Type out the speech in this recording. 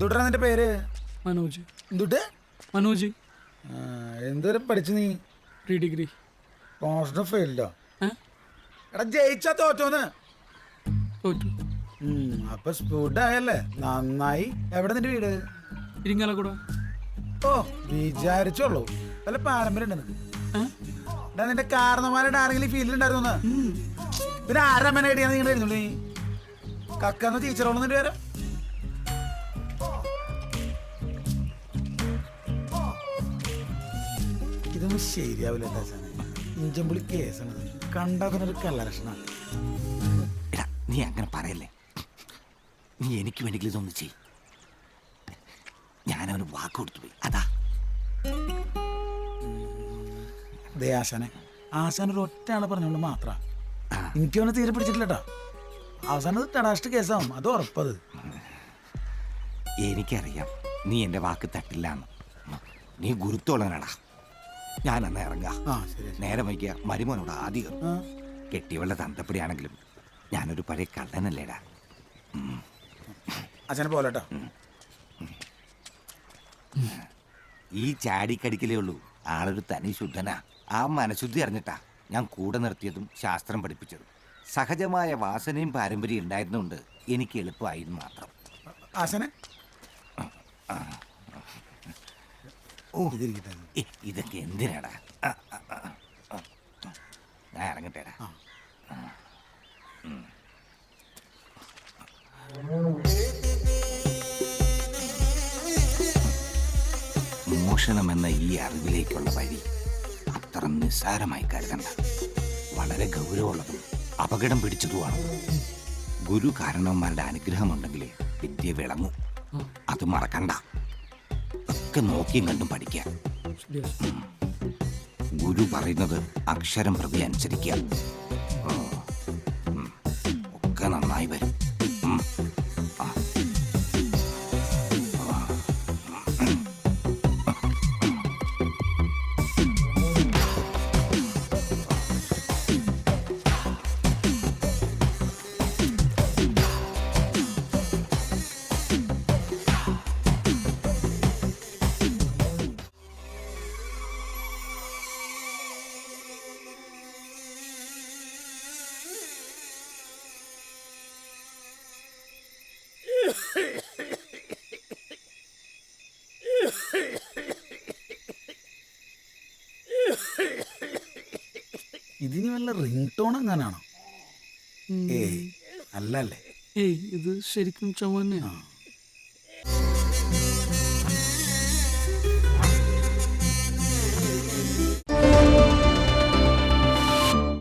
എന്തുട്ടാ നിന്റെ പേര്? മനോജ്. എന്തുട്ട്? മനോജ്. എന്തോരെ പഠിച്ചു നീ? Pre degree. കോൺസ്റ്റന്റ് ഫെയിലോ? എടാ ജയിച്ചാ തോറ്റോന്ന്. തോറ്റു. അപ്പൊ സ്പൂട്ടായല്ലേ, നന്നായി. എവിടെ നിന്റെ വീട്? ഇരിങ്ങാലക്കുട. ഓ വിചാരിച്ചോളൂ, വല്ല പാരമ്പര്യം ഉണ്ട് നിനക്ക്. നിന്റെ കാരണന്മാരുടെ ആരെങ്കിലും ഫീൽഡിൽ ഉണ്ടായിരുന്നു? പിന്നെ ആരമ്മനായിട്ടാണ് നിങ്ങൾ ഇരുന്നുള്ളൂ. നീ കക്കെന്ന ടീച്ചറോളൂ നിന്റെ പേര്? ഇതൊന്നും ശരിയാവില്ല. എന്താ ഇഞ്ചമ്പുളി കേസാണ്, കണ്ടാക്കുന്നൊരു കല്ലക്ഷണ. നീ അങ്ങനെ പറയല്ലേ. നീ എനിക്ക് വേണമെങ്കിൽ ഇതൊന്ന് ചെയ്. ഞാനവന് വാക്ക് കൊടുത്തു പോയി, അതാ. ദേ ആശാനെ, ആശാൻ ഒരു ഒറ്റ ആളെ പറഞ്ഞോണ്ട് മാത്രം എനിക്കവനെ തീരെ പിടിച്ചിട്ടില്ലട്ടാ. അവസാനം ടെറാസ്റ്റ് കേസാവും, അത് ഉറപ്പത്. എനിക്കറിയാം നീ എൻ്റെ വാക്ക് തട്ടില്ലാന്ന്. നീ ഗുരുത്തോളനാടാ. ഞാൻ അന്ന് ഇറങ്ങാം. നേരെ വയ്ക്കുക മരുമോനോട് ആദ്യം. കെട്ടിയവളുടെ തന്തപ്പടിയാണെങ്കിലും ഞാനൊരു പഴയ കള്ളനല്ലേടാ. അച്ഛനെ പോലെട്ടോ. ഈ ചാടിക്കടിക്കലേ ഉള്ളൂ. ആളൊരു തനി ശുദ്ധനാ. ആ മനഃശുദ്ധി അറിഞ്ഞിട്ടാ ഞാൻ കൂടെ നിർത്തിയതും ശാസ്ത്രം പഠിപ്പിച്ചതും. സഹജമായ വാസനയും പാരമ്പര്യം ഉണ്ടായിരുന്നുകൊണ്ട് എനിക്ക് എളുപ്പമായിരുന്നു മാത്രം. ആശാനെ ഇതൊക്കെ എന്തിനാടാ? ഞാൻ ഇറങ്ങട്ടേടാ. മോഷണമെന്ന ഈ അറിവിലേക്കുള്ള വഴി അത്ര നിസ്സാരമായി കരുതണ്ട. വളരെ ഗൗരവമുള്ളതും അപകടം പിടിച്ചതുമാണ്. ഗുരു കാരണവന്മാരുടെ അനുഗ്രഹമുണ്ടെങ്കിൽ വിദ്യ വിളങ്ങൂ. അത് മറക്കണ്ട. ഒക്കെ നോക്കിയും കണ്ടും പഠിക്കുക. ഗുരു പറയുന്നത് അക്ഷരം പ്രതി അനുസരിക്കുക. ഒക്കെ നന്നായി വരും. ഇതിന് വല്ല റിംഗ് ടോൺ എങ്ങാനാണോ? ഏയ് അല്ലല്ലേ. ഏയ് ഇത് ശരിക്കും ചുമ തന്നെയാണ്.